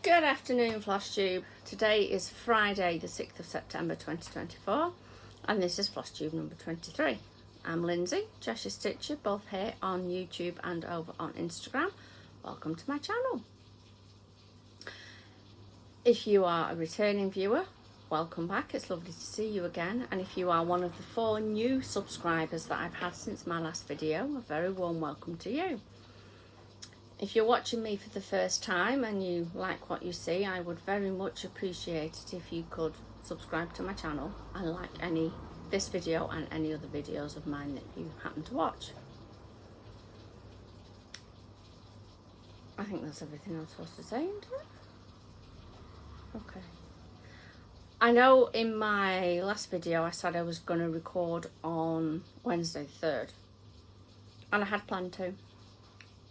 Good afternoon, Flosstube. Today is Friday the 6th of September 2024 and this is Flosstube number 23. I'm Lindsay, cheshirestitcher, both here on YouTube and over on Instagram. Welcome to my channel. If you are a returning viewer, welcome back. It's lovely to see you again. And if you are one of the 4 new subscribers that I've had since my last video, a very warm welcome to you. If you're watching me for the first time and you like what you see, I would very much appreciate it if you could subscribe to my channel and like this video and any other videos of mine that you happen to watch. I think that's everything I'm supposed to say, isn't it? Okay. I know in my last video I said I was going to record on Wednesday the 3rd, and I had planned to.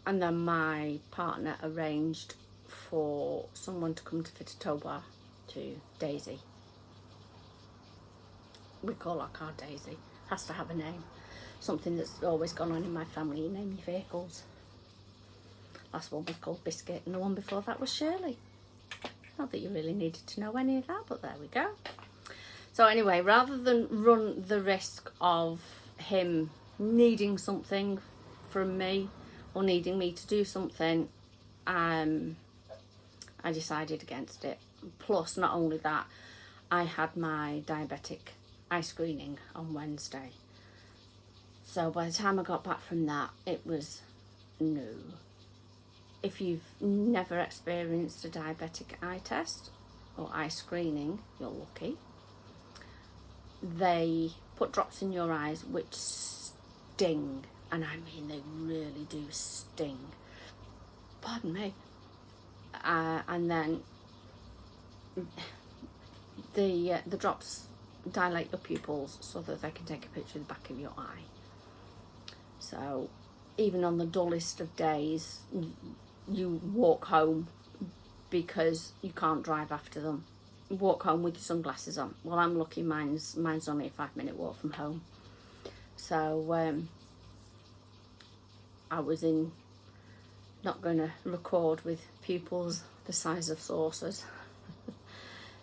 And then my partner arranged for someone to come to fit a tow bar to Daisy. We call our car Daisy. Has to have a name. Something that's always gone on in my family. You name your vehicles. Last one was called Biscuit and the one before that was Shirley. Not that you really needed to know any of that, but there we go. So anyway, rather than run the risk of him needing something from me, or needing me to do something, I decided against it. Plus, not only that, I had my diabetic eye screening on Wednesday. So by the time I got back from that, it was no. If you've never experienced a diabetic eye test or eye screening, you're lucky. They put drops in your eyes which sting. And I mean, they really do sting. Pardon me. And then the drops dilate your pupils so that they can take a picture of the back of your eye. So even on the dullest of days, you walk home because you can't drive after them. Walk home with your sunglasses on. Well, I'm lucky mine's only a 5-minute walk from home. So I was not going to record with pupils the size of saucers.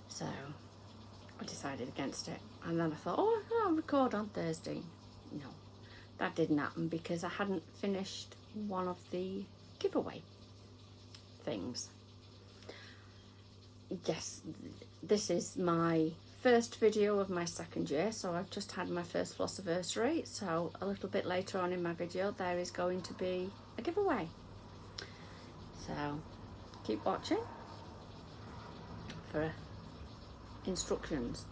So I decided against it. And then I thought, oh, I'll record on Thursday. No, that didn't happen because I hadn't finished one of the giveaway things. Yes, this is my first video of my 2nd year, so I've just had my first flossaversary, so a little bit later on in my video there is going to be a giveaway, so keep watching for instructions.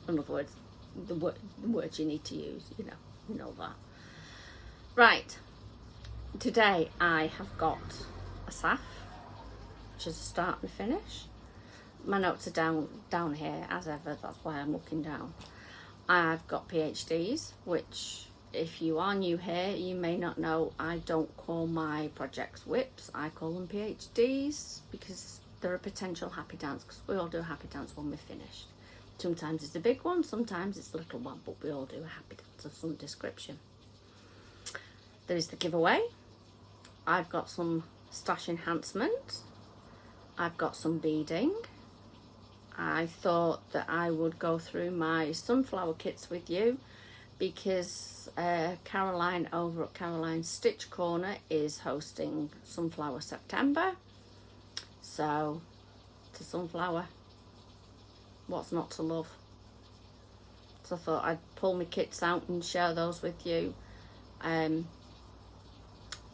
In other words, the words you need to use, you know that. Right, today I have got a SAF, which is a start and finish. My notes are down here as ever, that's why I'm looking down. I've got PhDs, which if you are new here, you may not know, I don't call my projects whips, I call them PhDs because they're a potential happy dance, because we all do a happy dance when we're finished. Sometimes it's a big one, sometimes it's a little one, but we all do a happy dance of some description. There is the giveaway. I've got some stash enhancement. I've got some beading. I thought that I would go through my sunflower kits with you because Caroline over at Caroline's Stitch Corner is hosting Sunflower September. So, to sunflower, what's not to love? So I thought I'd pull my kits out and share those with you. You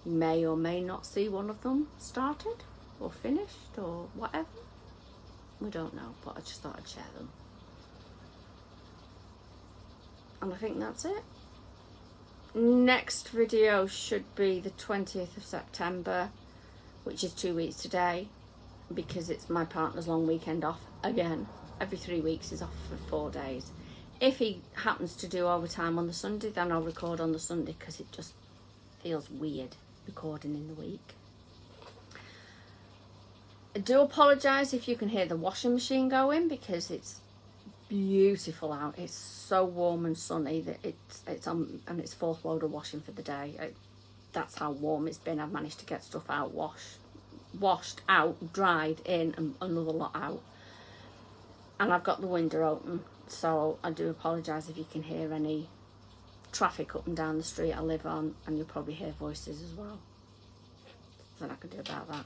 may or may not see one of them started or finished or whatever. We don't know, but I just thought I'd share them. And I think that's it. Next video should be the 20th of September, which is 2 weeks today, because it's my partner's long weekend off again. Every 3 weeks he's off for 4 days. If he happens to do overtime on the Sunday, then I'll record on the Sunday because it just feels weird recording in the week. I do apologise if you can hear the washing machine going because it's beautiful out. It's so warm and sunny that it's on, and it's 4th load of washing for the day. That's how warm it's been. I've managed to get stuff out washed washed out, dried in, and another lot out. And I've got the window open, so I do apologise if you can hear any traffic up and down the street I live on, and you'll probably hear voices as well. Nothing I can do about that.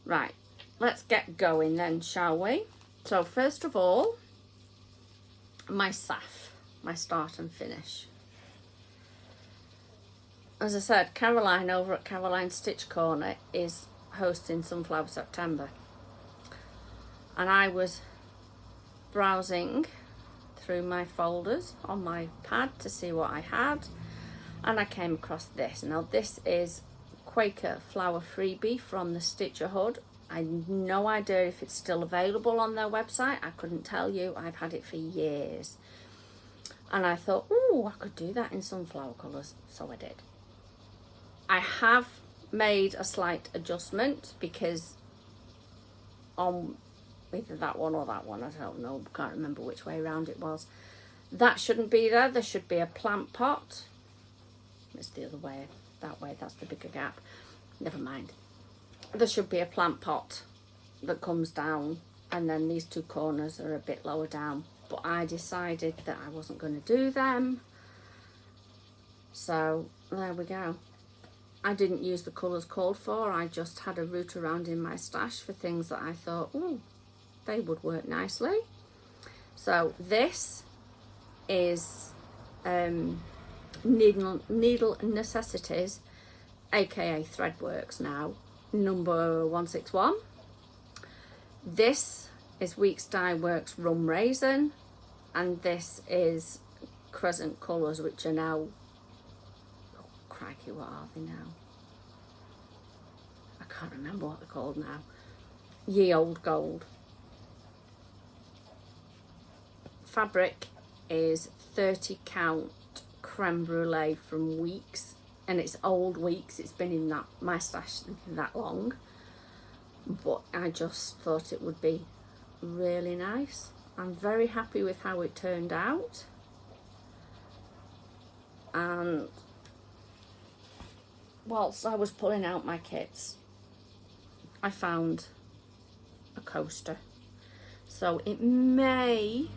Right, let's get going then, shall we? So first of all, my SAF, my start and finish. As I said, Caroline over at Caroline Stitch Corner is hosting Sunflower September. And I was browsing through my folders on my pad to see what I had, and I came across this. Now this is Quaker Flower Freebie from the Stitcher Hood. I had no idea if it's still available on their website. I couldn't tell you. I've had it for years. And I thought, oh, I could do that in sunflower colours. So I did. I have made a slight adjustment because on either that one or that one, I don't know, can't remember which way around it was. That shouldn't be there. There should be a plant pot. It's the other way, that way, that's the bigger gap. Never mind. There should be a plant pot that comes down, and then these two corners are a bit lower down. But I decided that I wasn't going to do them. So there we go. I didn't use the colours called for. I just had a route around in my stash for things that I thought, oh, they would work nicely. So this is Needle Necessities, aka Threadworks now, number 161. This is Weeks Dye Works Rum Raisin, and this is Crescent Colours, which are now, oh crikey, what are they now? I can't remember what they're called now. Ye Old Gold. Fabric is 30 count creme brulee from Weeks, and it's old Weeks. It's been in that my stash that long, but I just thought it would be really nice. I'm very happy with how it turned out, and whilst I was pulling out my kits, I found a coaster, so it may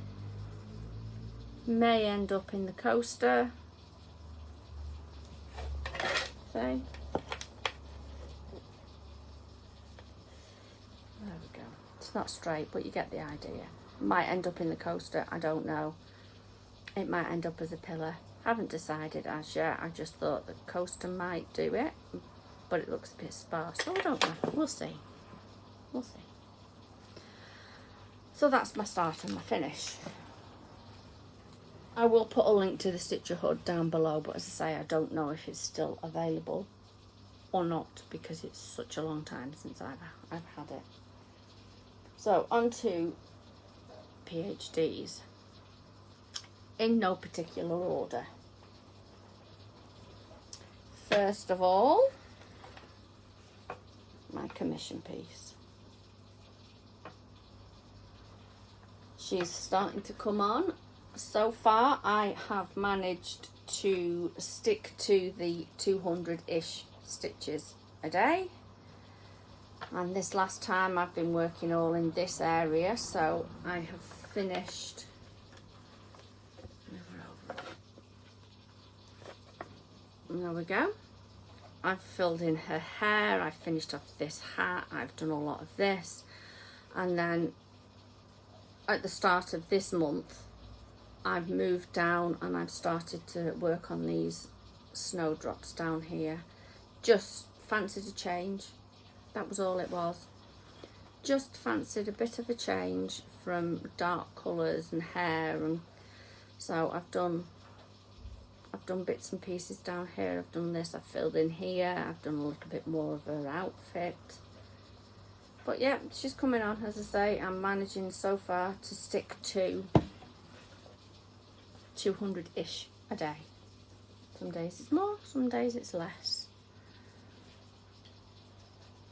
end up in the coaster. See? There we go. It's not straight, but you get the idea. It might end up in the coaster, I don't know. It might end up as a pillar. Haven't decided as yet. I just thought the coaster might do it, but it looks a bit sparse, so I don't know. We'll see. We'll see. So that's my start and my finish. I will put a link to the Stitcher Hood down below, but as I say, I don't know if it's still available or not because it's such a long time since I've had it. So on to PhDs in no particular order. First of all, my commission piece. She's starting to come on. So far I have managed to stick to the 200-ish stitches a day, and this last time I've been working all in this area, so I have finished there we go. I've filled in her hair, I've finished off this hat, I've done a lot of this, and then at the start of this month I've moved down and I've started to work on these snowdrops down here. Just fancied a change. That was all it was. Just fancied a bit of a change from dark colours and hair, and so I've done bits and pieces down here. I've done this, I've filled in here, I've done a little bit more of her outfit. But yeah, she's coming on. As I say, I'm managing so far to stick to 200-ish a day. Some days it's more, some days it's less.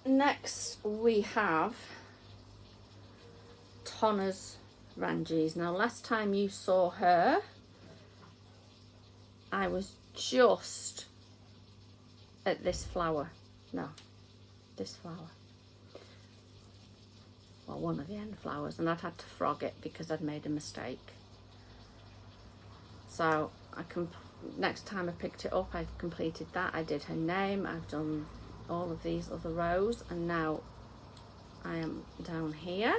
Next we have Tonna's Rangies. Now last time you saw her, I was just at this flower. No, this flower. Well, one of the end flowers, and I'd had to frog it because I'd made a mistake. So next time I picked it up, I've completed that. I did her name, I've done all of these other rows, and now I am down here.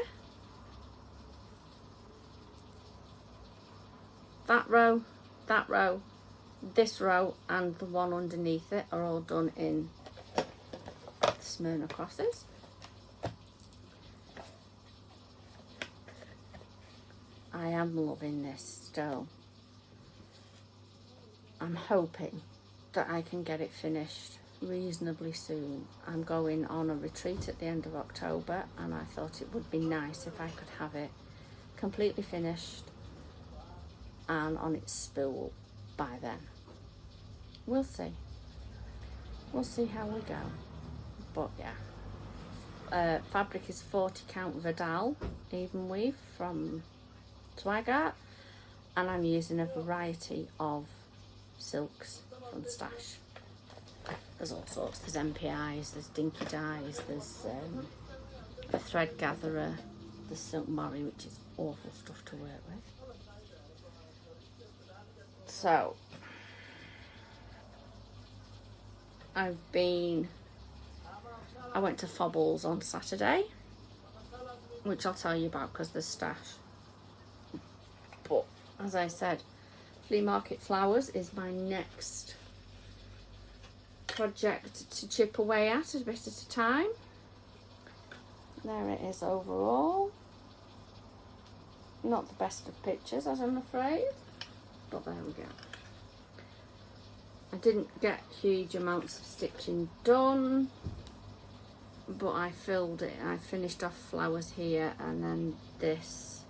That row, this row, and the one underneath it are all done in Smyrna crosses. I am loving this still. I'm hoping that I can get it finished reasonably soon. I'm going on a retreat at the end of October, and I thought it would be nice if I could have it completely finished and on its spool by then. We'll see. We'll see how we go. But yeah. Fabric is 40 count Vidal even weave from Swagart, and I'm using a variety of silks from Stash. There's all sorts. There's MPIs, there's dinky dyes, there's a thread gatherer, there's silk mori, which is awful stuff to work with. So I went to Fobbles on Saturday, which I'll tell you about because there's Stash. But as I said, Flea Market Flowers is my next project to chip away at a bit at a time. There it is overall. Not the best of pictures, as I'm afraid, but there we go. I didn't get huge amounts of stitching done, but I filled it. I finished off flowers here, and then this.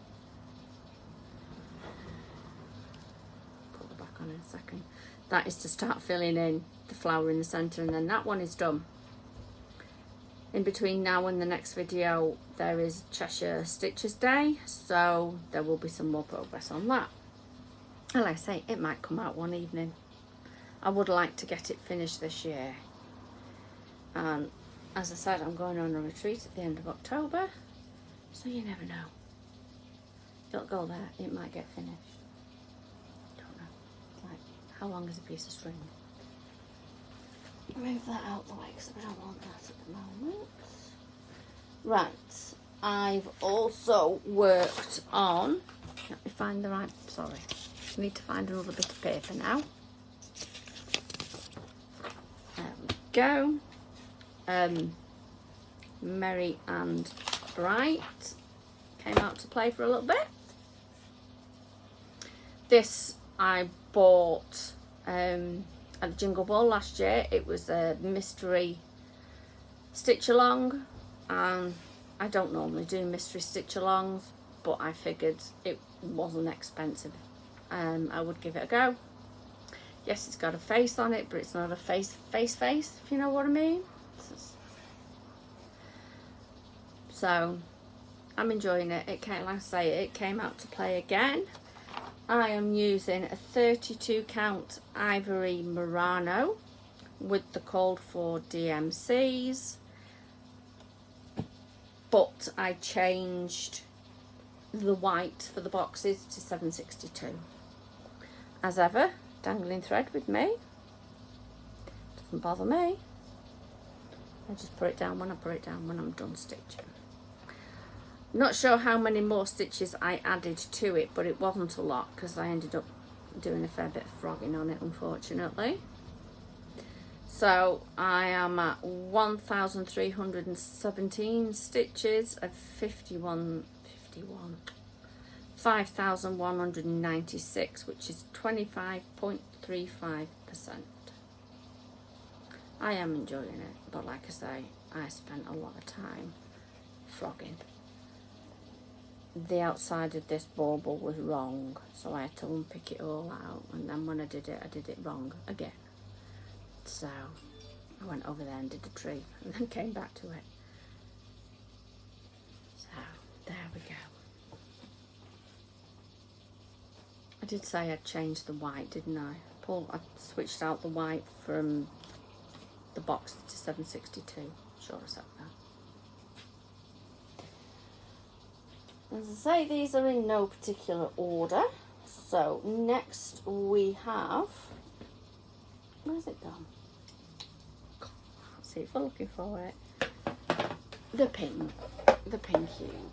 Put it back on in a second. That is to start filling in the flower in the centre, and then that one is done. In between now and the next video, there is Cheshire Stitchers Day, so there will be some more progress on that. And like I say, it might come out one evening. I would like to get it finished this year. And as I said, I'm going on a retreat at the end of October, so you never know. Don't go there, it might get finished. Don't know. It's like, how long is a piece of string? Move that out the way because I don't want that at the moment. Right, I've also worked on, let me find the right, sorry, I need to find another bit of paper now. There we go. Merry and Bright came out to play for a little bit. This I bought at the Jingle Ball last year. It was a mystery stitch along, and I don't normally do mystery stitch alongs, but I figured it wasn't expensive. I would give it a go. Yes, it's got a face on it, but it's not a face, if you know what I mean. So I'm enjoying it. It came, like I say, it came out to play again. I am using a 32 count Ivory Murano with the called for DMCs, but I changed the white for the boxes to 762. As ever, dangling thread with me. Doesn't bother me. I just put it down when I put it down when I'm done stitching. Not sure how many more stitches I added to it, but it wasn't a lot because I ended up doing a fair bit of frogging on it, unfortunately. So I am at 1,317 stitches of 5,196, which is 25.35%. I am enjoying it, but like I say, I spent a lot of time frogging. The outside of this bauble was wrong, so I had to unpick it all out, and then when I did it wrong again. So I went over there and did the tree and then came back to it. So there we go. I did say I'd changed the white, didn't I? I switched out the white from the box to 762. Sure as that now. As I say, these are in no particular order. So next we have, where's it gone? Let's see if we're looking for it. The pin cube.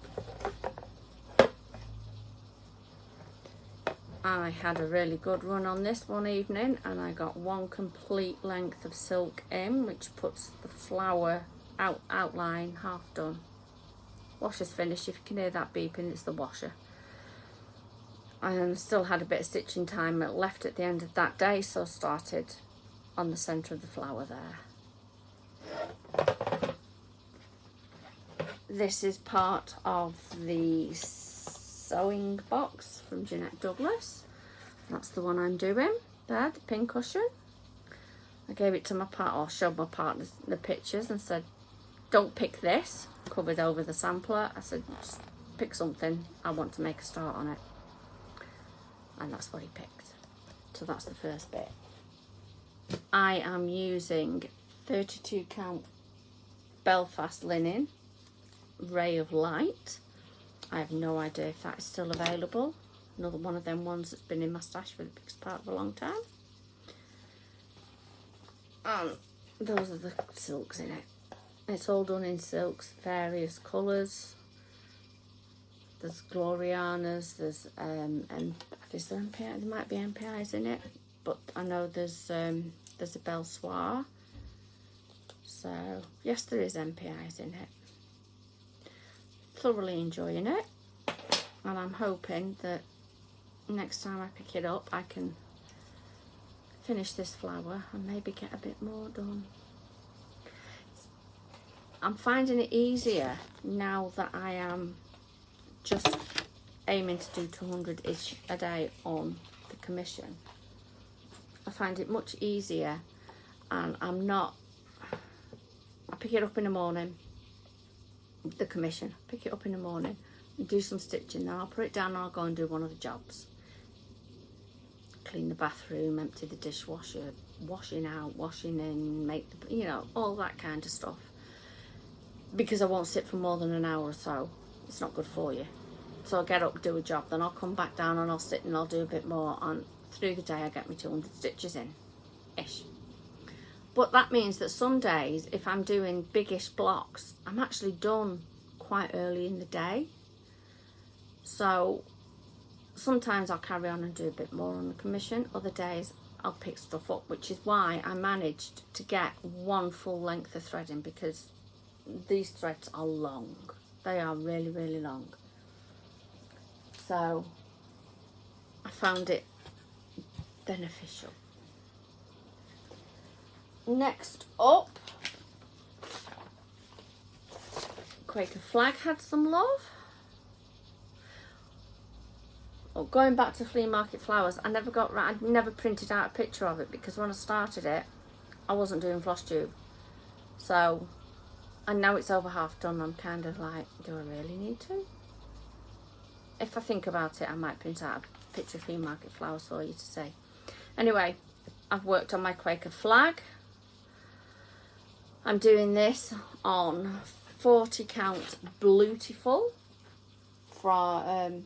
I had a really good run on this one evening, and I got one complete length of silk in, which puts the flower outline half done. Washer's finished. If you can hear that beeping, it's the washer. I still had a bit of stitching time left at the end of that day, so I started on the centre of the flower there. This is part of the sewing box from Jeanette Douglas. That's the one I'm doing there, the pin cushion. I gave it to my partner, or showed my partner the pictures and said, don't pick this, covered over the sampler. I said, just pick something, I want to make a start on it. And that's what he picked. So that's the first bit. I am using 32 count Belfast linen, Ray of Light. I have no idea if that is still available. Another one of them ones that's been in my stash for the biggest part of a long time. And those are the silks in it. It's all done in silks, various colours. There's Glorianas, there's is there MPI? There might be MPIs in it, but I know there's a Belle Soir. So yes, there is MPIs in it. Thoroughly enjoying it, and I'm hoping that next time I pick it up I can finish this flower and maybe get a bit more done. I'm finding it easier now that I am just aiming to do 200-ish a day on the commission. I find it much easier, and I pick it up in the morning, the commission, pick it up in the morning and do some stitching, then I'll put it down and I'll go and do one of the jobs. Clean the bathroom, empty the dishwasher, washing out, washing in, make the, you know, all that kind of stuff. Because I won't sit for more than an hour or so. It's not good for you. So I'll get up, do a job, then I'll come back down and I'll sit and I'll do a bit more, and through the day I get my 200 stitches in, ish. But that means that some days, if I'm doing biggish blocks, I'm actually done quite early in the day. So sometimes I'll carry on and do a bit more on the commission. Other days I'll pick stuff up, which is why I managed to get one full length of threading, because these threads are long. They are really, really long. So I found it beneficial. Next up, Quaker Flag had some love. Oh, going back to flea market flowers, I never printed out a picture of it, because when I started it, I wasn't doing Flosstube. So, and now it's over half done, I'm kind of like, do I really need to? If I think about it, I might print out a picture of flea market flowers for you to see. Anyway, I've worked on my Quaker Flag. I'm doing this on 40 count Bluetiful by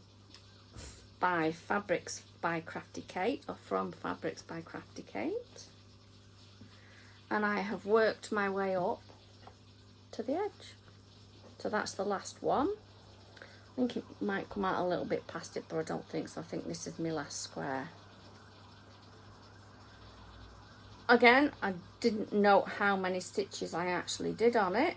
Fabrics by Crafty Kate, or from Fabrics by Crafty Kate. And I have worked my way up to the edge. So that's the last one. I think it might come out a little bit past it, but I don't think so. I think this is my last square. Again, I didn't note how many stitches I actually did on it,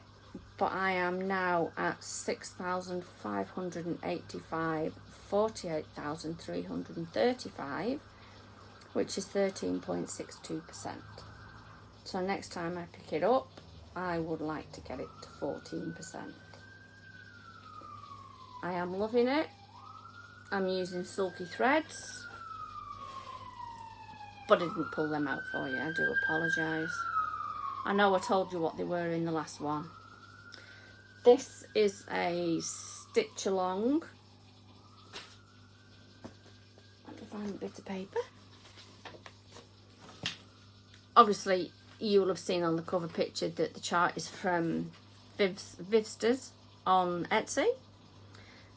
but I am now at 6,585, 48,335, which is 13.62%. So next time I pick it up, I would like to get it to 14%. I am loving it. I'm using silky threads, but I didn't pull them out for you. I do apologise. I know I told you what they were in the last one. This is a stitch along. I have to find a bit of paper. Obviously, you'll have seen on the cover picture that the chart is from Vivsters on Etsy.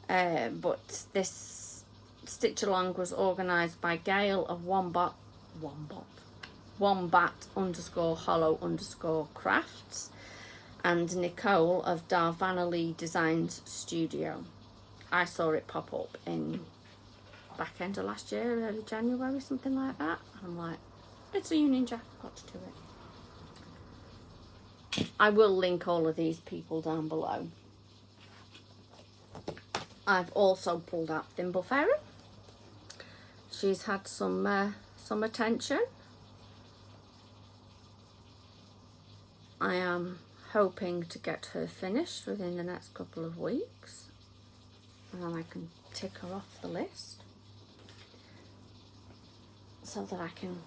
But this stitch along was organised by Gail of Wombat _ hollow _ crafts and Nicole of Darvanelli Designs Studio. I saw it pop up in back end of last year, early January, something like that. And I'm like, it's a Union Jack, I've got to do it. I will link all of these people down below. I've also pulled out Thimble Fairy. She's had some attention. I am hoping to get her finished within the next couple of weeks, and then I can tick her off the list so that I can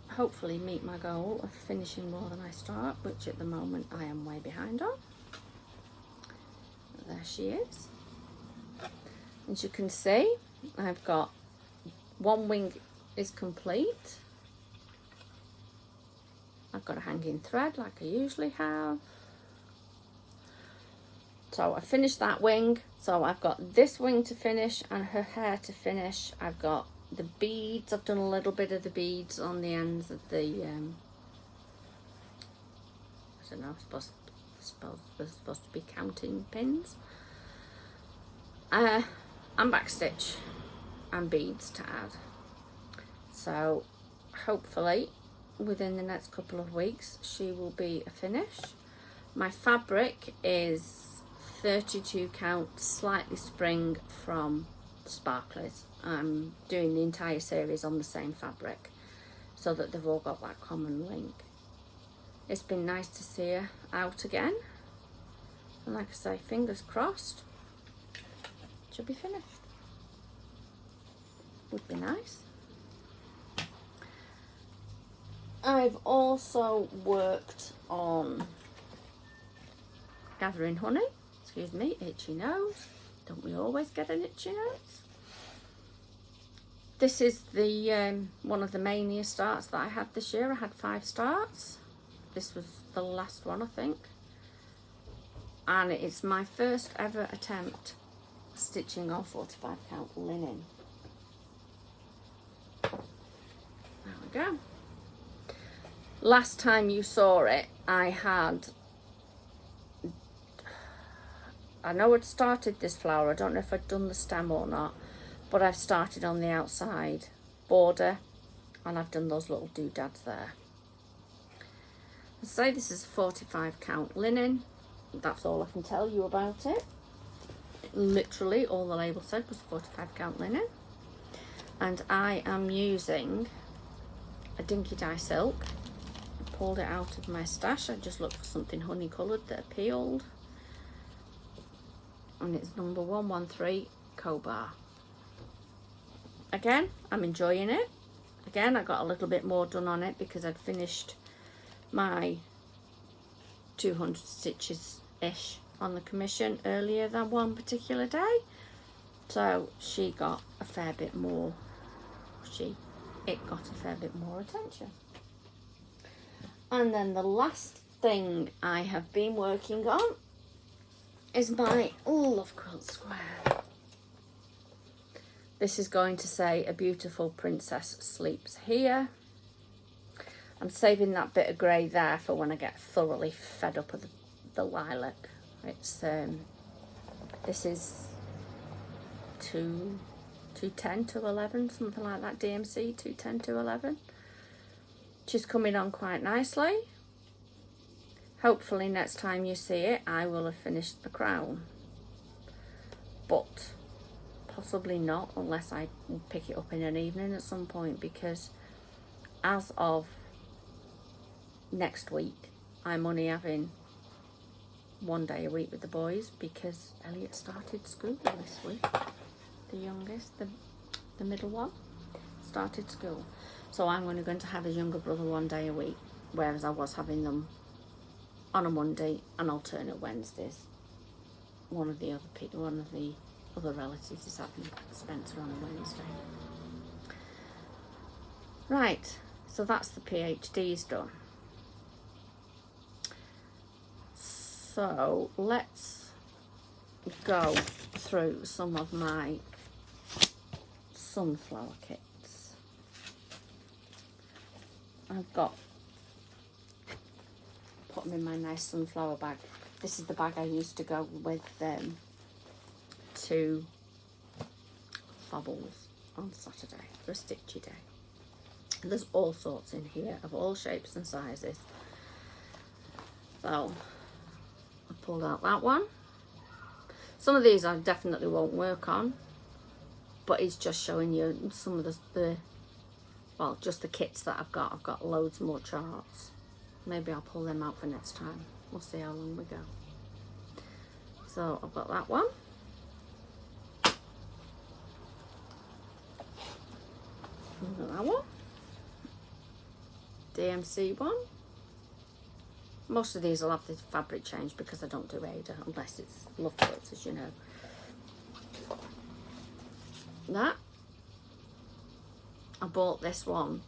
hopefully meet my goal of finishing more than I start, which at the moment I am way behind on. There she is. As you can see, I've got one wing is complete. I've got a hanging thread like I usually have. So I finished that wing. So I've got this wing to finish and her hair to finish. I've got the beads. I've done a little bit of the beads on the ends of the, I don't know, they're supposed to be counting pins. And backstitch and beads to add. So hopefully within the next couple of weeks she will be a finish. My fabric is 32 count slightly spring from Sparklers. I'm doing the entire series on the same fabric so that they've all got that common link. It's been nice to see her out again, and like I say, fingers crossed she'll be finished. Would be nice. I've also worked on gathering honey. Excuse me, itchy nose. Don't we always get an itchy nose? This is the one of the mania starts that I had this year. I had 5 starts. This was the last one, I think. And it's my first ever attempt stitching on 45 count linen. There we go. Last time you saw it, I know I'd started this flower. I don't know if I'd done the stem or not, but I've started on the outside border and I've done those little doodads there. I'd say this is 45 count linen. That's all I can tell you about it. Literally all the label said was 45 count linen. And I am using a Dinky Dye silk. I pulled it out of my stash. I just looked for something honey coloured that appealed. And it's number 113 Cobar. Again, I'm enjoying it. Again, I got a little bit more done on it because I'd finished my 200 stitches ish on the commission earlier than one particular day, so she got a fair bit more, it got a fair bit more attention. And then the last thing I have been working on is my Love Quilt Square. This is going to say A Beautiful Princess Sleeps Here. I'm saving that bit of grey there for when I get thoroughly fed up of the lilac. It's this is 210 to 11, something like that. DMC 210 to 11. She's coming on quite nicely. Hopefully next time you see it, I will have finished the crown, but possibly not unless I pick it up in an evening at some point, because as of next week I'm only having 1 day a week with the boys because Elliot started school this week. The youngest, the middle one, started school. So I'm only going to have his younger brother 1 day a week, whereas I was having them on a Monday and alternate Wednesdays. One of the other relatives is having Spencer on a Wednesday. Right, so that's the PhD's done. So let's go through some of my sunflower kits. I've got, put them in my nice sunflower bag. This is the bag I used to go with to Bobbles on Saturday for a stitchy day. And there's all sorts in here of all shapes and sizes. So I pulled out that one. Some of these I definitely won't work on, but it's just showing you some of the well, just the kits that I've got. I've got loads more charts. Maybe I'll pull them out for next time. We'll see how long we go. So I've got that one. I've got that one. DMC one. Most of these will have the fabric change because I don't do Ada unless it's love quilts, as you know. That. I bought this one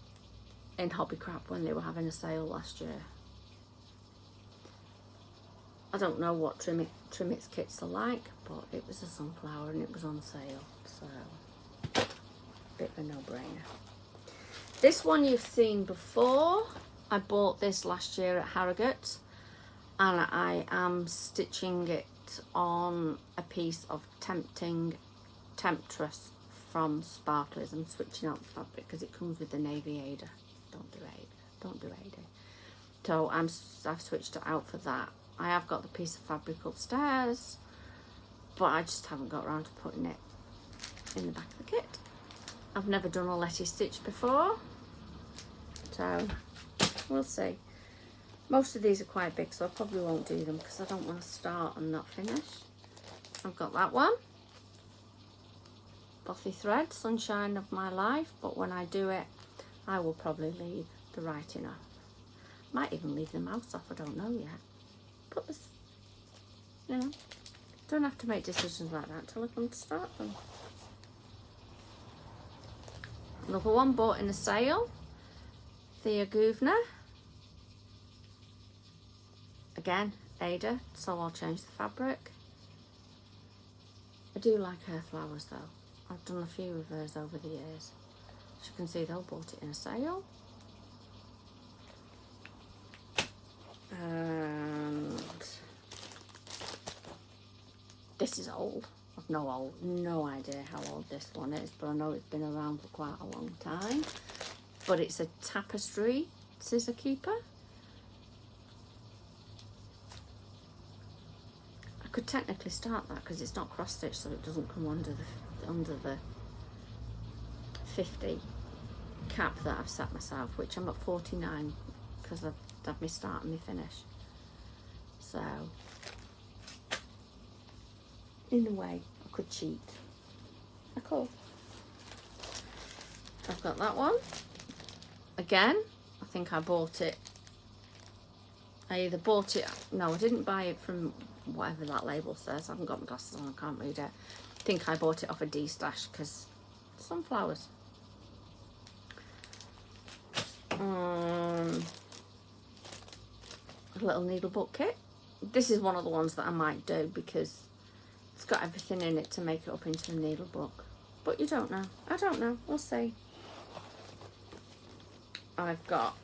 in Hobbycraft when they were having a sale last year. I don't know what Trimmit's kits are like, but it was a sunflower and it was on sale, so bit of a no-brainer. This one you've seen before. I bought this last year at Harrogate, and I am stitching it on a piece of Temptress from Sparklers. I'm switching out the fabric because it comes with the navy Ada. Don't do Ada. So I've switched it out for that. I have got the piece of fabric upstairs, but I just haven't got around to putting it in the back of the kit. I've never done a Letty stitch before, so we'll see. Most of these are quite big, so I probably won't do them because I don't want to start and not finish. I've got that one. Bothy thread, Sunshine of My Life, but when I do it, I will probably leave the writing off. Might even leave the mouse off, I don't know yet. Put this, you know, don't have to make decisions like that till I come to start them. Another one bought in a sale, Thea Guvner. Again, Ada, so I'll change the fabric. I do like her flowers though. I've done a few of hers over the years. As you can see, they all bought it in a sale. And this is old. I've no idea how old this one is, but I know it's been around for quite a long time. But it's a tapestry scissor keeper. I could technically start that because it's not cross stitch, so it doesn't come under the 50 cap that I've set myself, which I'm at 49 because I've had me start and me finish. So in a way I could cheat. I could. I've got that one. Again, I think I bought it. I either bought it, no, I didn't buy it from whatever that label says. I haven't got my glasses on, I can't read it. I think I bought it off a D-stash because sunflowers. A little needle book kit. This is one of the ones that I might do because it's got everything in it to make it up into a needle book. But you don't know. I don't know. We'll see. I've got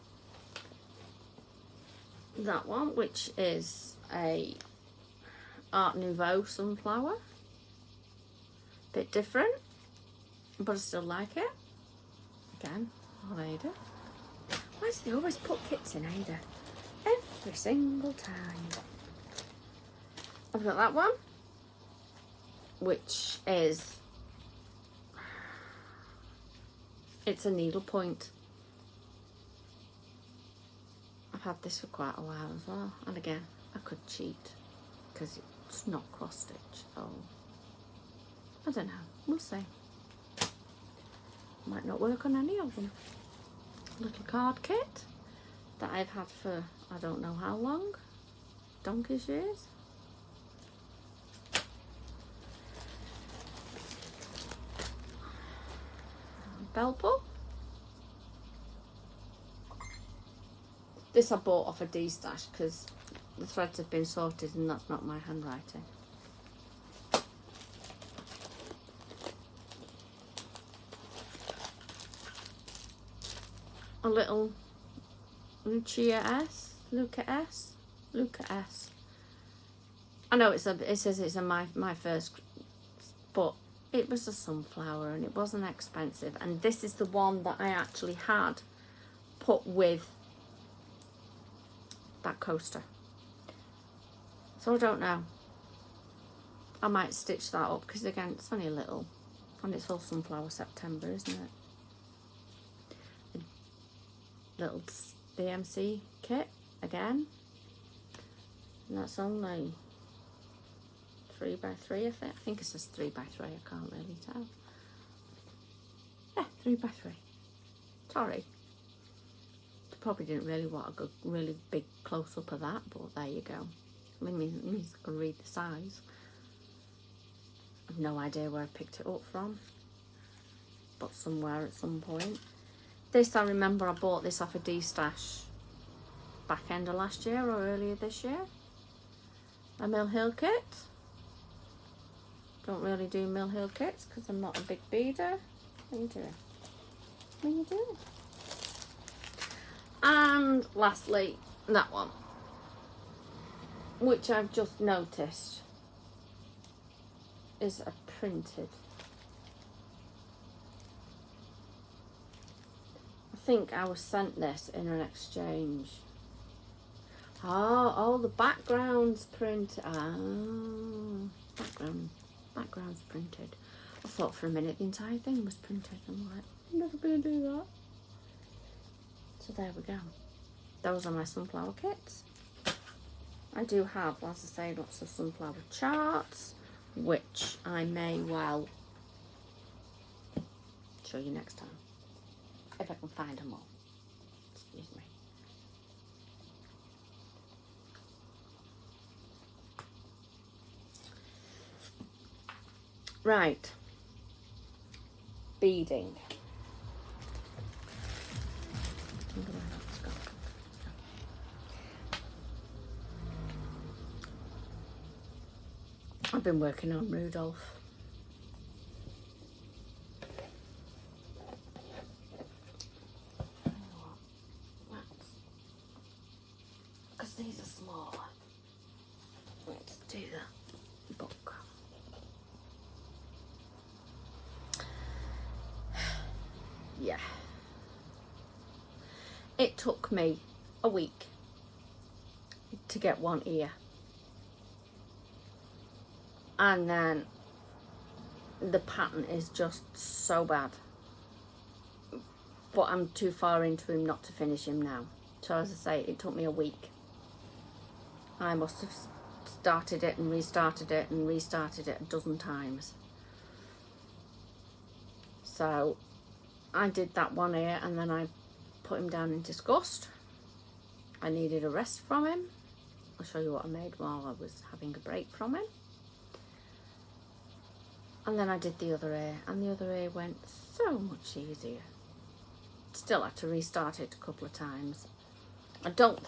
that one, which is a Art Nouveau sunflower. Bit different, but I still like it. Again, on Ada. Why do they always put kits in Ada? Every single time. I've got that one, which is, it's a needlepoint. I've had this for quite a while as well, and again, I could cheat because it's not cross stitch, so I don't know, we'll see. Might not work on any of them. Little card kit that I've had for I don't know how long, donkey's years. Belt pull. This I bought off a D-stash because the threads have been sorted, and that's not my handwriting. A little Lucia S, Luca S, Luca S. I know it says it's my first, but it was a sunflower and it wasn't expensive. And this is the one that I actually had put with that coaster. So I don't know. I might stitch that up because again, it's only a little, and it's all Sunflower September, isn't it? Little BMC kit again, and that's only 3x3. I think it says 3x3. I can't really tell. Yeah, 3x3. Sorry, probably didn't really want a good, really big close up of that, but there you go. I mean, I can read the size. I've no idea where I picked it up from, but somewhere at some point. This, I remember I bought this off a D-Stash back end of last year or earlier this year. A Mill Hill kit. Don't really do Mill Hill kits because I'm not a big beader. What are you doing? What are you doing? And lastly, that one, which I've just noticed is a printed. I think I was sent this in an exchange. Oh, the background's printed. Background's printed. I thought for a minute the entire thing was printed. I'm like, I'm never gonna do that. So there we go. Those are my sunflower kits. I do have, as I say, lots of sunflower charts, which I may well show you next time. If I can find them all. Excuse me. Right. Beading. I've been working on Rudolph. Because these are smaller. Let's do the book. Yeah. It took me a week to get one ear. And then the pattern is just so bad. But I'm too far into him not to finish him now. So as I say, it took me a week. I must have started it and restarted it and restarted it a dozen times. So I did that one ear and then I put him down in disgust. I needed a rest from him. I'll show you what I made while I was having a break from him. And then I did the other ear, and the other ear went so much easier. Still had to restart it a couple of times. I don't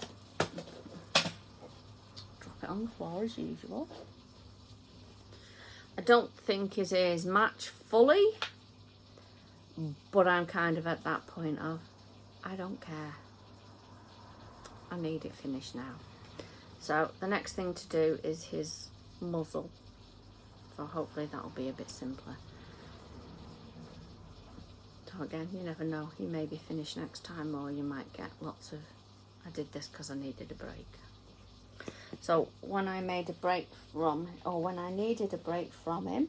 drop it on the floor as usual. I don't think his ears match fully, but I'm kind of at that point of, I don't care. I need it finished now. So the next thing to do is his muzzle. So hopefully that'll be a bit simpler. So again, you never know. He may be finished next time, or you might get lots of, I did this because I needed a break. So when I made a break from, or when I needed a break from him,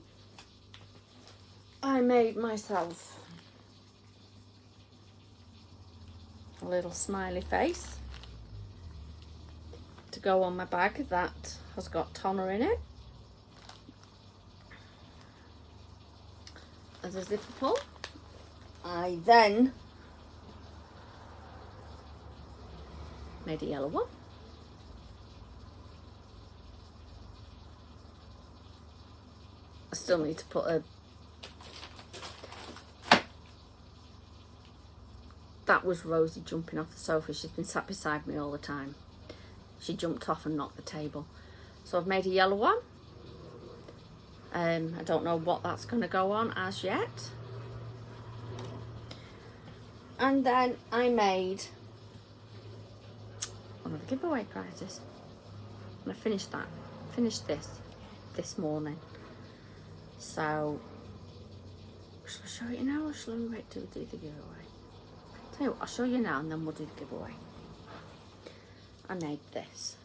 I made myself a little smiley face to go on my bag that has got toner in it. As a zipper pull. I then made a yellow one. I still need to put a, that was Rosie jumping off the sofa. She's been sat beside me all the time. she jumped off and knocked the table. So I've made a yellow one. I don't know what that's going to go on as yet. And then I made one of the giveaway prizes. And I finished this morning. So, shall I show you now or shall we wait till we do the giveaway? Tell you what, I'll show you now and then we'll do the giveaway. I made this.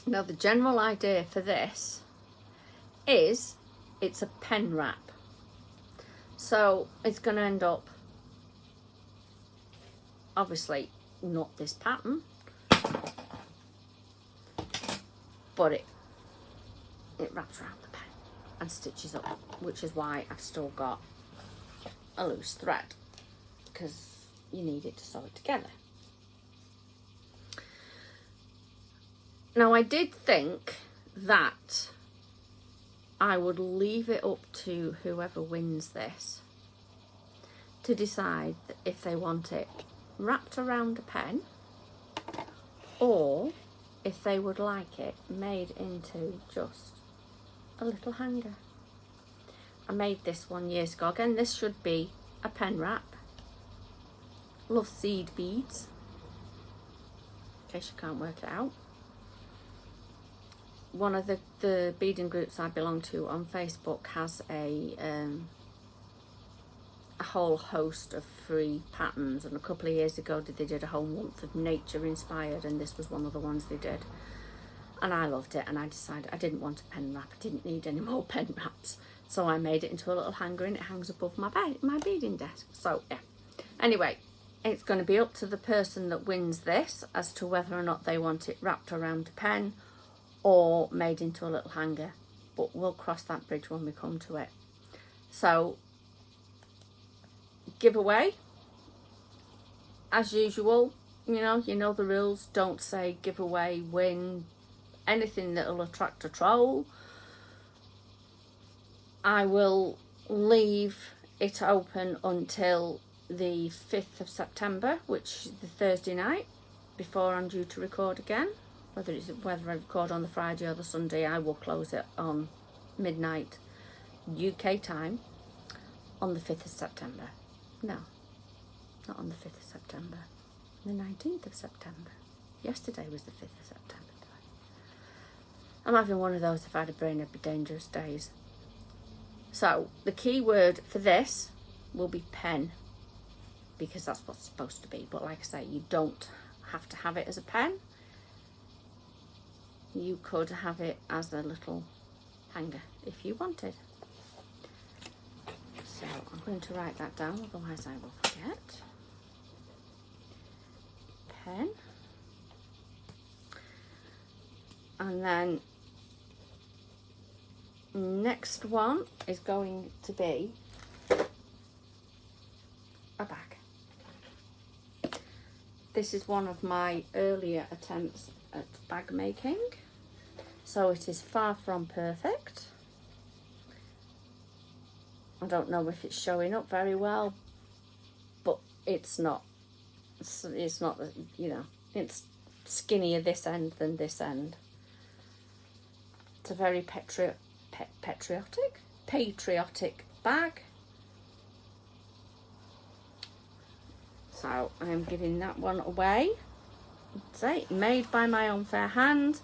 Now the general idea for this is it's a pen wrap. So it's going to end up, obviously not this pattern, but it wraps around the pen and stitches up, which is why I've still got a loose thread, because you need it to sew it together. Now I did think that I would leave it up to whoever wins this to decide if they want it wrapped around a pen or if they would like it made into just a little hanger. I made this one years ago. Again, this should be a pen wrap. Love seed beads, in case you can't work it out. One of the beading groups I belong to on Facebook has a whole host of free patterns, and a couple of years ago they did a whole month of nature inspired, and this was one of the ones they did, and I loved it. And I decided I didn't want a pen wrap, I didn't need any more pen wraps, so I made it into a little hanger and it hangs above my beading desk. So yeah, anyway, it's going to be up to the person that wins this as to whether or not they want it wrapped around a pen or made into a little hanger, but we'll cross that bridge when we come to it. So giveaway, as usual, you know the rules. Don't say giveaway, win, anything that'll attract a troll. I will leave it open until the 5th of September, which is the Thursday night before I'm due to record again. Whether I record on the Friday or the Sunday, I will close it on midnight UK time on the 5th of September. No, not on the 5th of September, the 19th of September. Yesterday was the 5th of September. I'm having one of those if I had a brain it'd be dangerous days. So the key word for this will be pen, because that's what's supposed to be. But like I say, you don't have to have it as a pen. You could have it as a little hanger if you wanted. So I'm going to write that down, otherwise I will forget. Pen. And then next one is going to be a bag. This is one of my earlier attempts at bag making, so it is far from perfect. I don't know if it's showing up very well, but it's not, you know, it's skinnier this end than this end. It's a very patriotic bag. So I'm giving that one away. Say, made by my own fair hand,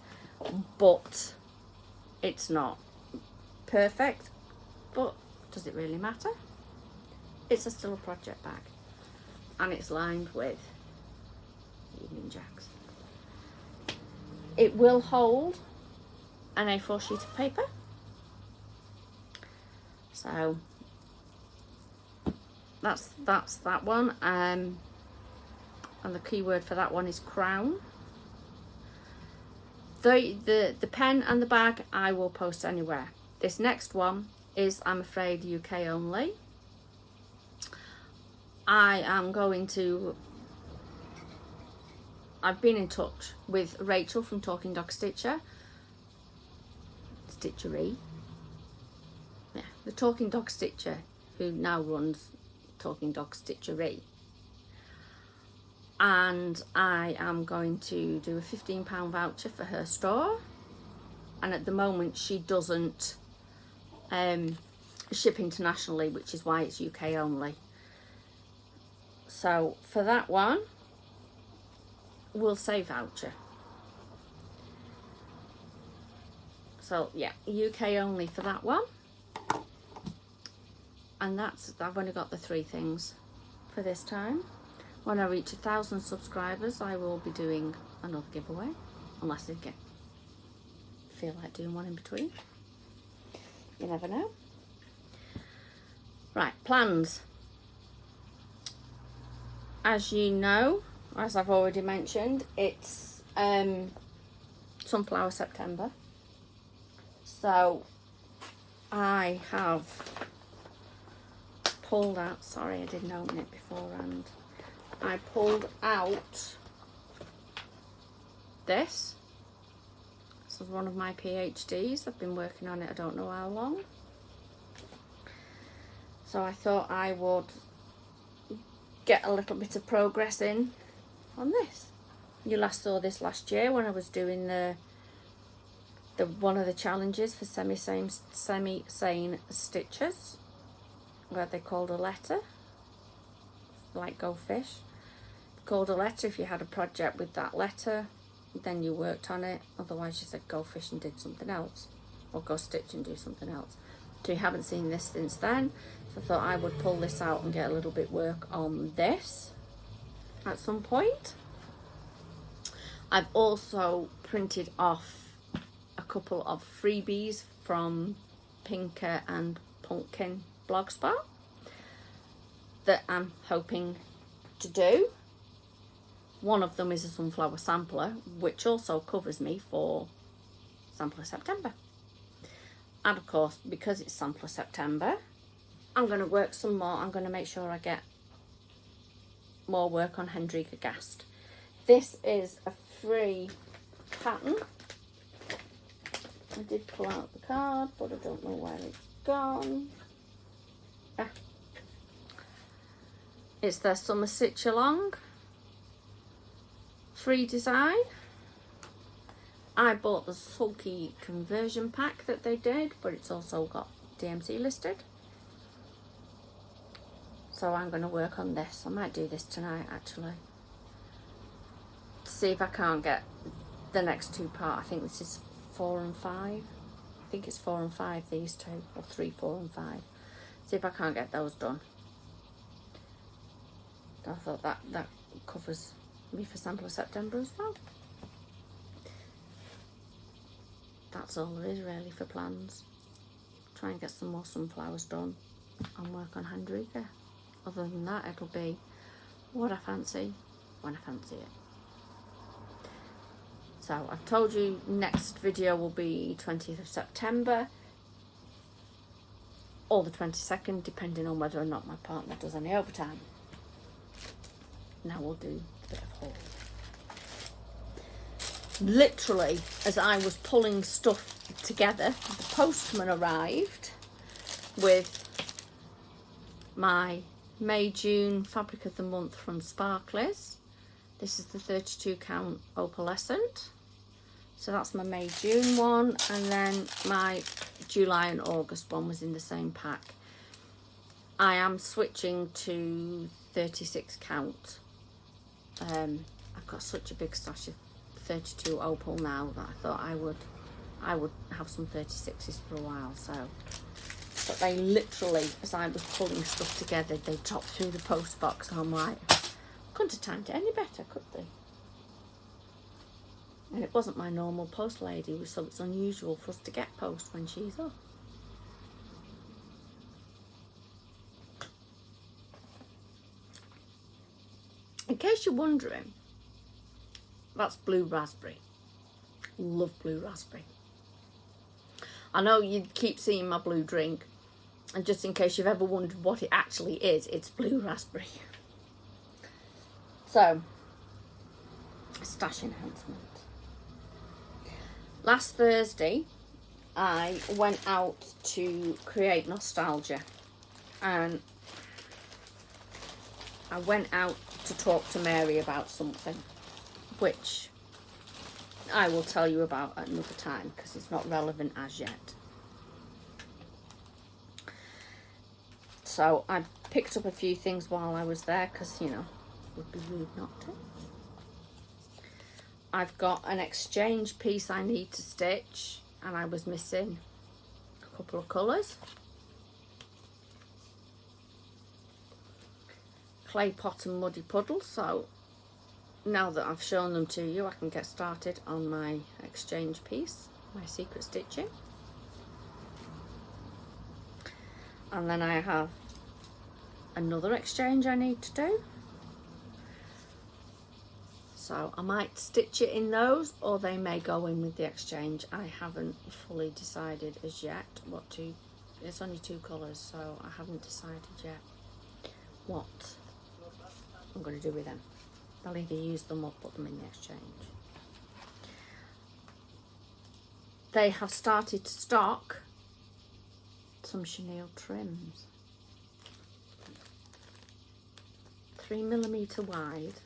but it's not perfect. But does it really matter? It's still a project bag, and it's lined with Union Jacks. It will hold an A4 sheet of paper. So that's that one. And the key word for that one is crown. The pen and the bag I will post anywhere. This next one is, I'm afraid, UK only. I've been in touch with Rachel from Talking Dog Stitchery. Yeah, the Talking Dog Stitcher, who now runs Talking Dog Stitchery. and I am going to do a £15 voucher for her store. And at the moment she doesn't ship internationally, which is why it's UK only. So for that one, we'll say voucher. So yeah, UK only for that one. And I've only got the 3 things for this time. When I reach 1,000 subscribers, I will be doing another giveaway, unless I feel like doing one in between. You never know. Right, plans. As you know, as I've already mentioned, it's Sunflower September. So I have pulled out, sorry I didn't open it beforehand. I pulled out this. This is one of my PhDs. I've been working on it I don't know how long. So I thought I would get a little bit of progress in on this. You last saw this last year when I was doing the one of the challenges for semi-sane stitchers, where they called a letter, like Go Fish. Called a letter if you had a project with that letter, then you worked on it. Otherwise you said go fish and did something else, or go stitch and do something else. So you haven't seen this since then, so I thought I would pull this out and get a little bit work on this at some point. I've also printed off a couple of freebies from Pinker and Pumpkin Blogspot that I'm hoping to do. One of them is a sunflower sampler, which also covers me for Sampler September. And of course, because it's Sampler September, I'm going to work some more. I'm going to make sure I get more work on Hendrika Gast. This is a free pattern. I did pull out the card, but I don't know where it's gone. Ah. It's their Summer Stitch Along free design. I bought the Sulky conversion pack that they did, but it's also got DMC listed. So I'm going to work on this. I might do this tonight actually. See if I can't get the next 2 parts. I think this is 4 and 5. I think it's 4 and 5, these 2, or 3, 4 and 5. See if I can't get those done. I thought that covers me for Sampler September as well. That's all there is really for plans. Try and get some more sunflowers done and work on Hendrika. Other than that, it'll be what I fancy when I fancy it. So I've told you next video will be 20th of September or the 22nd, depending on whether or not my partner does any overtime. Now we'll do a bit of haul. Literally, as I was pulling stuff together, the postman arrived with my May-June Fabric of the Month from Sparklies. This is the 32 count opalescent. So that's my May-June one, and then my July and August one was in the same pack. I am switching to 36 count. I've got such a big stash of 32 opal now that I thought I would have some 36s for a while. So, but they literally, as I was pulling stuff together, they dropped through the post box. So I'm like, couldn't have timed it any better, could they? And it wasn't my normal post lady, so it's unusual for us to get post when she's off. In case you're wondering, that's blue raspberry. Love blue raspberry. I know you keep seeing my blue drink, and just in case you've ever wondered what it actually is, it's blue raspberry. So, stash enhancement. Last Thursday, I went out to create nostalgia, and I went out to talk to Mary about something, which I will tell you about at another time because it's not relevant as yet. So I picked up a few things while I was there because, you know, it would be rude not to. I've got an exchange piece I need to stitch, and I was missing a couple of colours. Clay pot and muddy puddle, so now that I've shown them to you, I can get started on my exchange piece, my secret stitching. And then I have another exchange I need to do. So I might stitch it in those, or they may go in with the exchange. I haven't fully decided as yet what to, it's only 2 colours, so I haven't decided yet what I'm going to do with them. I'll either use them or put them in the exchange. They have started to stock some chenille trims. 3mm wide.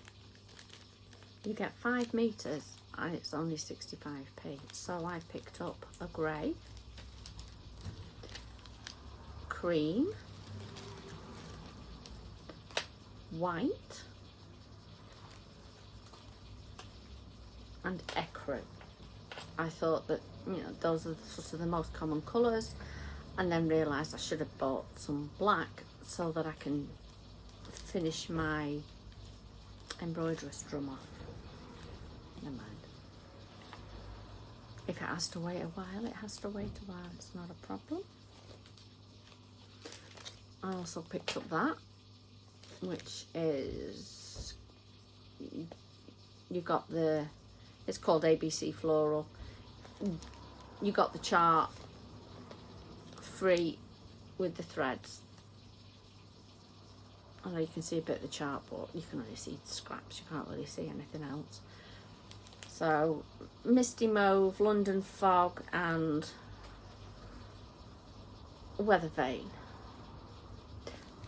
You get 5 meters and it's only 65p. So I picked up a grey, cream, white, and ecru. I thought that, you know, those are sort of the most common colours, and then realised I should have bought some black so that I can finish my embroidery strum off. Never mind. If it has to wait a while, it has to wait a while. It's not a problem. I also picked up that, which is, you got the, it's called ABC Floral. You got the chart free with the threads. I know you can see a bit of the chart, but you can only see scraps. You can't really see anything else. So, Misty Mauve, London Fog, and Weather Vane.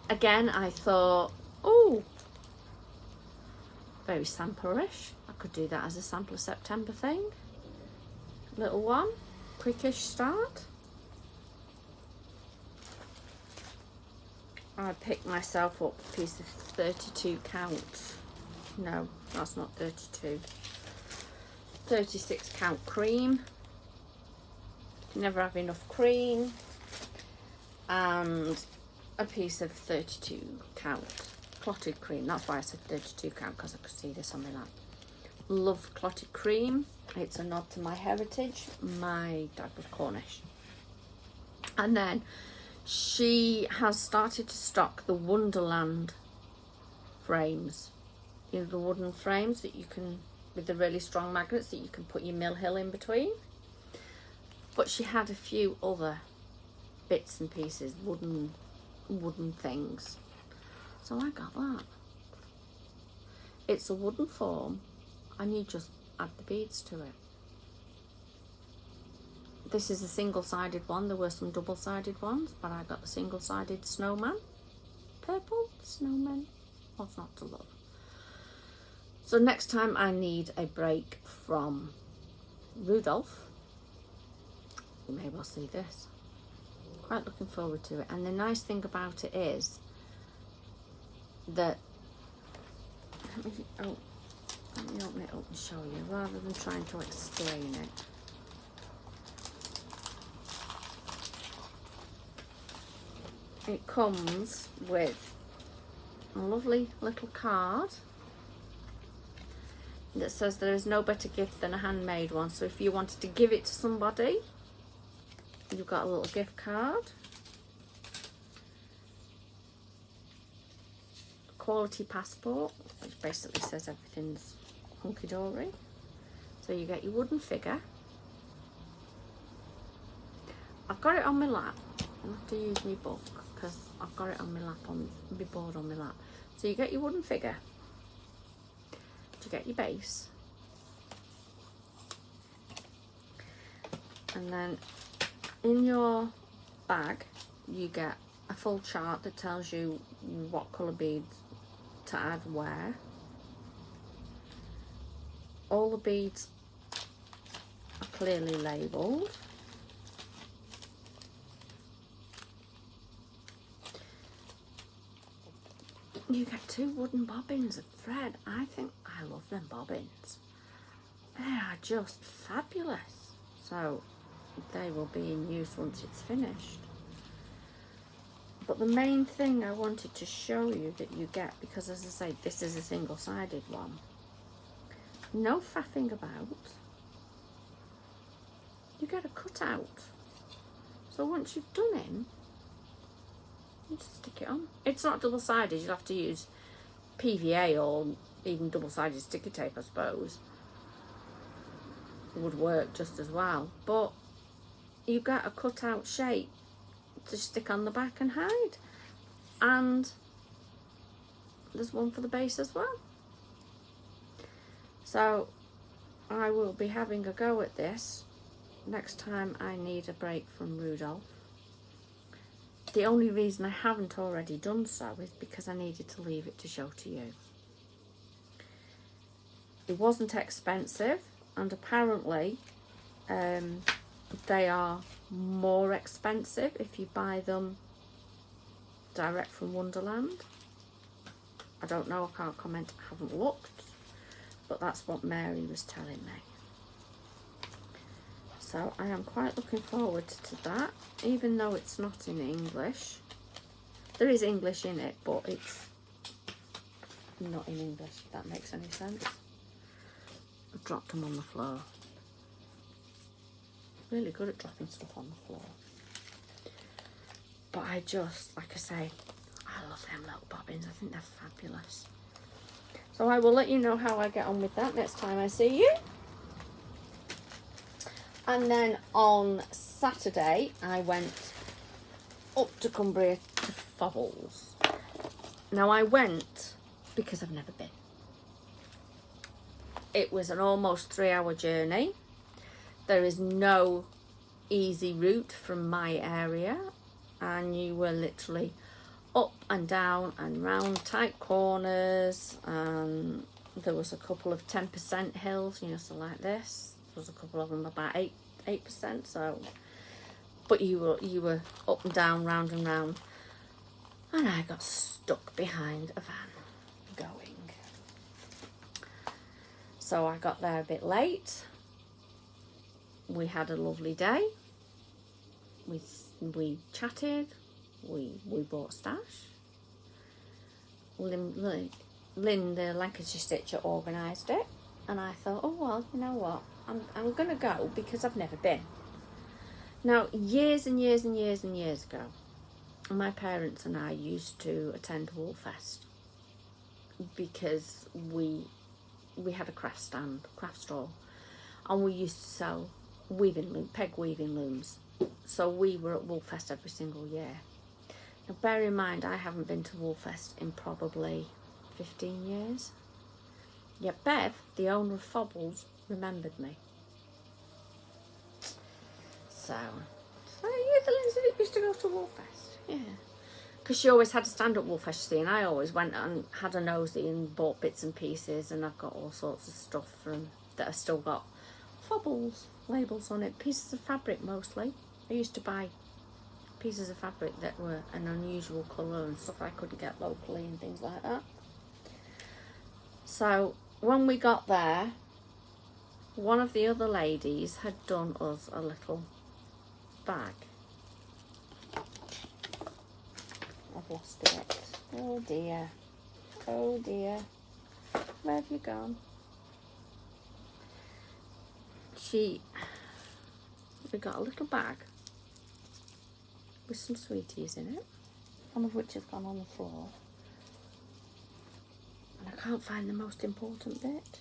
Again, I thought, oh, very samplerish. I could do that as a sample of September thing. Little one, quickish start. I picked myself up a piece of 32 count. No, that's not 32. 36 count cream. Never have enough cream. And a piece of 32 count clotted cream. That's why I said 32 count, because I could see this on my lap. Love clotted cream. It's a nod to my heritage. My dad was Cornish. And then she has started to stock the Wonderland frames. You know, the wooden frames that you can, with the really strong magnets that you can put your mill hill in between. But she had a few other bits and pieces, wooden things. So I got that. It's a wooden form and you just add the beads to it. This is a single-sided one. There were some double-sided ones, but I got the single-sided snowman. Purple snowman. What's not to love? So next time I need a break from Rudolph. You may well see this. Quite looking forward to it. And the nice thing about it is that, let me open it up and show you rather than trying to explain it. It comes with a lovely little card that says there is no better gift than a handmade one. So if you wanted to give it to somebody, you've got a little gift card. Quality passport, which basically says everything's hunky-dory. So you get your wooden figure. I've got it on my lap. I have to use my book because I've got it on my lap, on my board on my lap. So you get your wooden figure. You get your base. And then in your bag you get a full chart that tells you what colour beads to add wear. All the beads are clearly labelled. You get 2 wooden bobbins of thread. I love them bobbins. They are just fabulous. So they will be in use once it's finished. But the main thing I wanted to show you that you get, because as I say, this is a single-sided one. No faffing about. You get a cutout. So once you've done it, you just stick it on. It's not double-sided. You'll have to use PVA or even double-sided sticky tape, I suppose. It would work just as well. But you get a cutout shape to stick on the back and hide. And there's one for the base as well. So I will be having a go at this next time I need a break from Rudolph. The only reason I haven't already done so is because I needed to leave it to show to you. It wasn't expensive, and apparently they are more expensive if you buy them direct from Wonderland. I don't know, I can't comment, I haven't looked, but that's what Mary was telling me. So I am quite looking forward to that, even though it's not in English. There is English in it, but it's not in English, if that makes any sense. I've dropped them on the floor. Really good at dropping stuff on the floor. But I just, like I say, I love them little bobbins. I think they're fabulous. So I will let you know how I get on with that next time I see you. And then on Saturday, I went up to Cumbria to Fobbles. Now I went because I've never been. It was an almost 3-hour journey. There is no easy route from my area, and you were literally up and down and round tight corners, and there was a couple of 10% hills, you know, so like this. There was a couple of them about 8%, so, but you were up and down, round and round, and I got stuck behind a van going. So I got there a bit late. We had a lovely day. We chatted. We bought stash. Lynn, the Lancashire Stitcher, organised it, and I thought, oh well, you know what? I'm gonna go because I've never been. Now, years and years and years and years ago, my parents and I used to attend Woolfest because we had a craft stall, and we used to sell peg weaving looms. So we were at Woolfest every single year. Now bear in mind, I haven't been to Woolfest in probably 15 years. Yet Bev, the owner of Fobbles, remembered me. So you're the Lindsay that used to go to Woolfest? Yeah. Because she always had to stand at Woolfest, you see, and I always went and had a nosy and bought bits and pieces, and I've got all sorts of stuff that I've still got Fobbles labels on it, pieces of fabric mostly. I used to buy pieces of fabric that were an unusual colour and stuff I couldn't get locally and things like that. So when we got there, one of the other ladies had done us a little bag. I've lost it. Oh dear. Oh dear. Where have you gone? We got a little bag with some sweeties in it, one of which has gone on the floor. And I can't find the most important bit.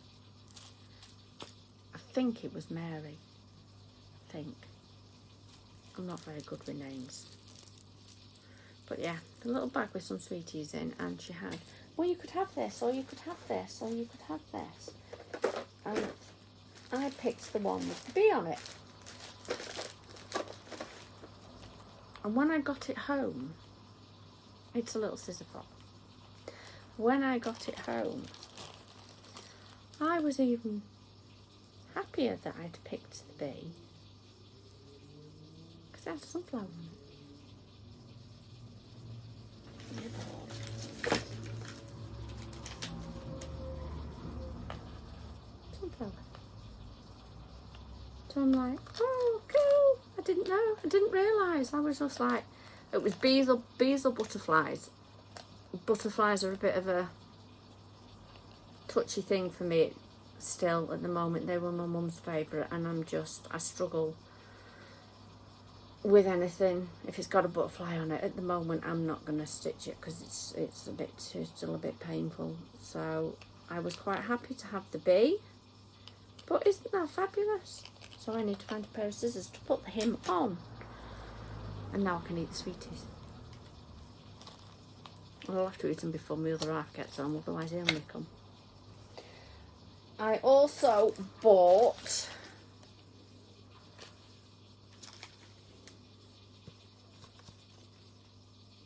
I think it was Mary. I think. I'm not very good with names. But yeah, the little bag with some sweeties in, and she had, well, you could have this, or you could have this, or you could have this. And I picked the one with the bee on it. And when I got it home, it's a little scissor fob. when I got it home, I was even happier that I'd picked the bee, because it had sunflower on it. Sunflower. So I'm like, oh, cool. I didn't know. I didn't realise. I was just like, it was bees or butterflies. Butterflies are a bit of a touchy thing for me still at the moment. They were my mum's favourite, and I struggle with anything if it's got a butterfly on it. At the moment I'm not going to stitch it because it's still a bit painful. So I was quite happy to have the bee, but isn't that fabulous? So I need to find a pair of scissors to put him on, and now I can eat the sweeties. I'll have to eat them before my other half gets home, otherwise he'll nick them. I also bought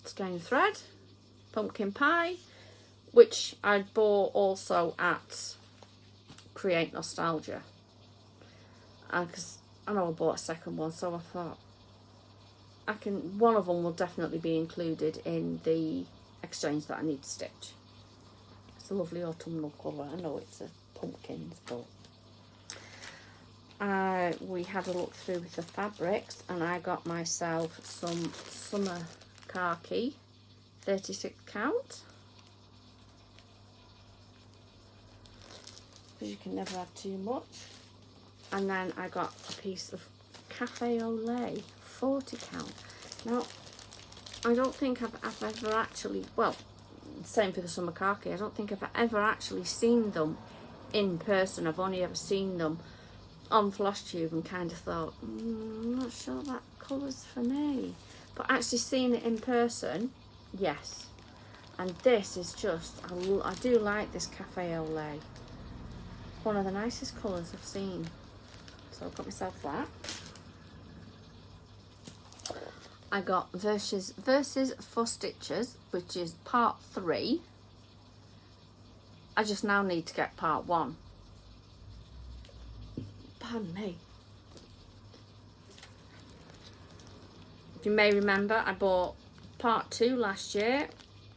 skein thread, pumpkin pie, which I bought also at Create Nostalgia. Because I know I bought a second one, so I thought one of them will definitely be included in the exchange that I need to stitch. It's a lovely autumnal colour. I know it's a pumpkins, but we had a look through with the fabrics, and I got myself some summer khaki 36 count, because you can never have too much. And then I got a piece of cafe au lait 40 count. Now I don't think I've ever actually, well, same for the summer khaki, I don't think I've ever actually seen them in person. I've only ever seen them on Flosstube and kind of thought, I'm not sure that colour's for me. But actually seeing it in person, yes. And this is just, I do like this cafe au lait. It's one of the nicest colours I've seen. So I've got myself that. I got Versus Flosstitchers, which is part 3. I just now need to get part 1. Pardon me. If you may remember, I bought part 2 last year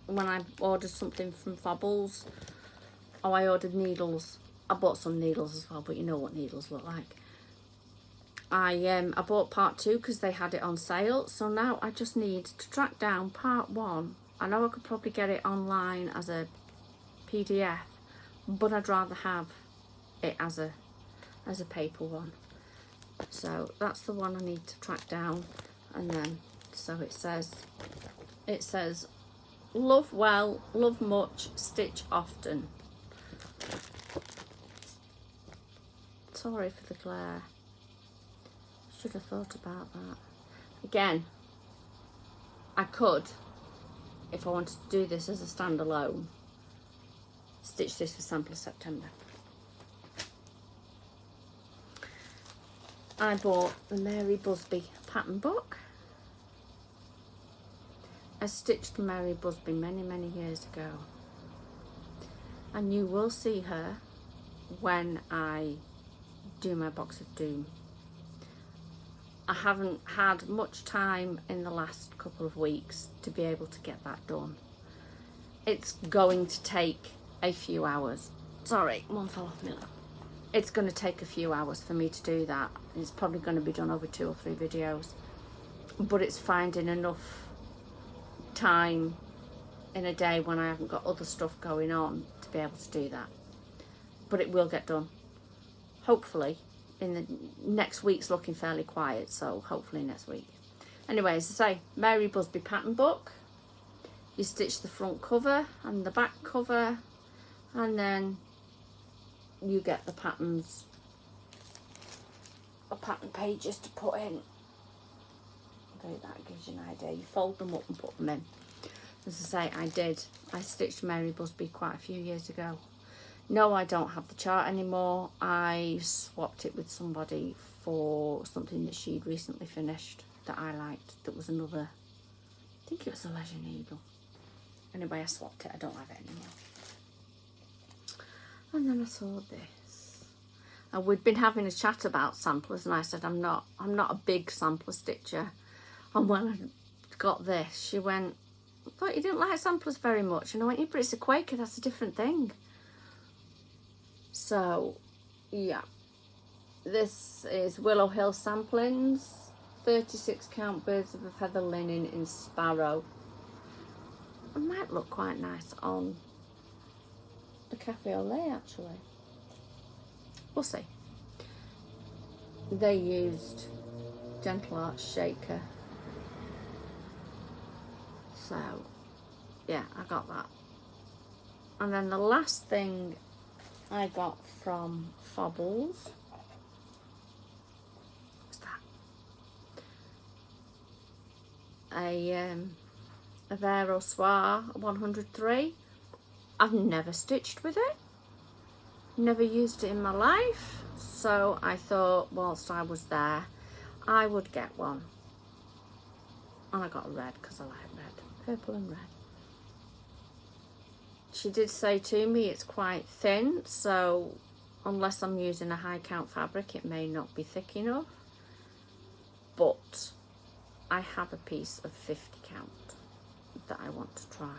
when I ordered something from Fobbles. Oh, I ordered needles. I bought some needles as well, but you know what needles look like. I bought part 2 because they had it on sale, so now I just need to track down part 1. I know I could probably get it online as a PDF, but I'd rather have it as a paper one. So that's the one I need to track down. And then so it says love well, love much, stitch often. Sorry for the glare. Should have thought about that. Again, I could, if I wanted to do this as a standalone, stitch this for sample of September. I bought the Mary Busby pattern book. I stitched Mary Busby many years ago, and you will see her when I do my box of doom. I haven't had much time in the last couple of weeks to be able to get that done. It's going to take a few hours. Sorry, one fell off my lap. It's going to take a few hours for me to do that. It's probably going to be done over 2 or 3 videos. But it's finding enough time in a day when I haven't got other stuff going on to be able to do that. But it will get done. Hopefully. In the next week's looking fairly quiet, so hopefully next week. Anyway, as I say, Mary Busby pattern book. You stitch the front cover and the back cover, and then you get the patterns, or pattern pages to put in. Okay, that gives you an idea. You fold them up and put them in. As I say, I stitched Mary Busby quite a few years ago. No, I don't have the chart anymore. I swapped it with somebody for something that she'd recently finished that I liked. That was another, I think it was a leisure needle. Anyway, I swapped it. I don't have it anymore. And then I saw this. And we'd been having a chat about samplers, and I said I'm not a big sampler stitcher. And when I got this, she went, I thought you didn't like samplers very much. And I went, yeah, but it's a Quaker, that's a different thing. So, yeah. This is Willow Hill Samplings, 36 count birds of a feather linen in Sparrow. It might look quite nice on the cafe au lait, actually. We'll see. They used Gentle Art Shaker. So, yeah, I got that. And then the last thing I got from Fobbles, what's that? A Vero Soir 103. I've never stitched with it. Never used it in my life. So I thought whilst I was there, I would get one. And I got red because I like red. Purple and red. She did say to me it's quite thin, so unless I'm using a high count fabric it may not be thick enough, but I have a piece of 50 count that I want to try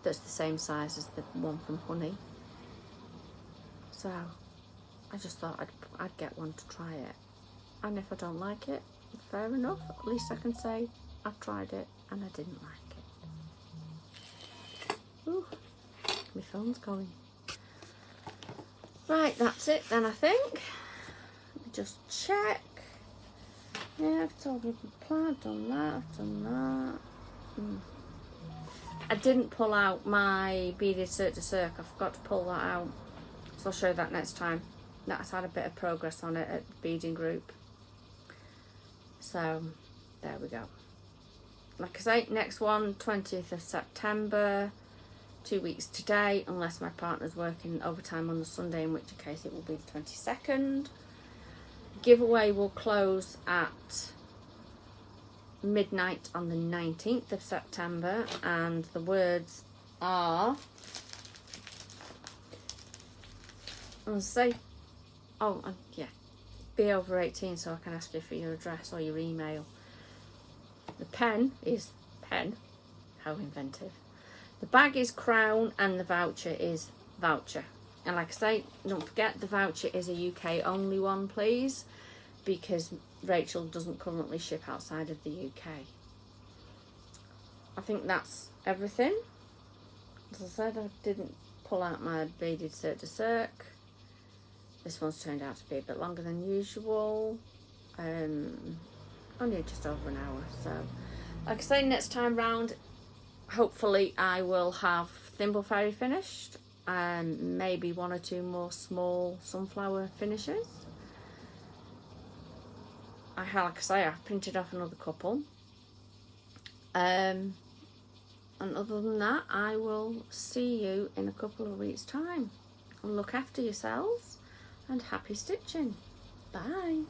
that's the same size as the one from Honey, so I just thought I'd get one to try it, and if I don't like it, fair enough, at least I can say I've tried it and I didn't like it. Ooh. My phone's going. Right, that's it then, I think. Let me just check. Yeah, I've totally replied, done that, I've done that. I didn't pull out my beaded Cirque de Cirque. I forgot to pull that out. So I'll show you that next time. That's had a bit of progress on it at the beading group. So, there we go. Like I say, next one, 20th of September. 2 weeks today, unless my partner's working overtime on the Sunday, in which case it will be the 22nd. Giveaway will close at midnight on the 19th of September, and the words are, I'll say, yeah, be over 18 so I can ask you for your address or your email. The pen is pen, how inventive. The bag is crown and the voucher is voucher. And like I say, don't forget the voucher is a UK only one, please, because Rachel doesn't currently ship outside of the UK. I think that's everything. As I said, I didn't pull out my beaded Cirque de Cirque. This one's turned out to be a bit longer than usual. Only just over an hour. So, like I say, next time round, hopefully I will have Thimble Fairy finished, and maybe one or two more small sunflower finishes. Like I say, I've printed off another couple. And other than that, I will see you in a couple of weeks' time. And look after yourselves, and happy stitching. Bye.